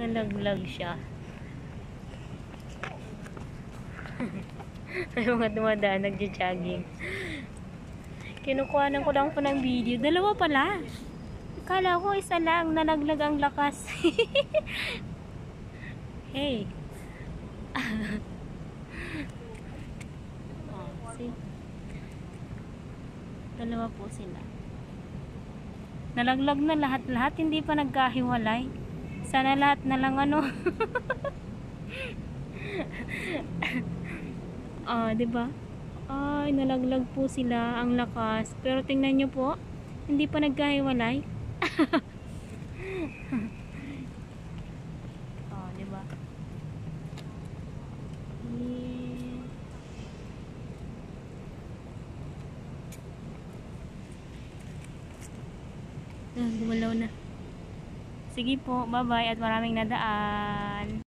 Nalaglag siya. May mga dumadaan, nagja-jogging. Kinukuhanan ko lang po ng video. Dalawa pala. Akala ko isa lang, nalaglag ang lakas. Hey. Oh, see? Dalawa po sila. Nalaglag na lahat-lahat, hindi pa nagkahiwalay. Sana lahat na lang ano. Diba? Ay, nalaglag po sila, ang lakas. Pero tingnan nyo po, hindi pa nagkahiwalay. Diba? Gumalaw na. Sige po, bye-bye at maraming nadaan.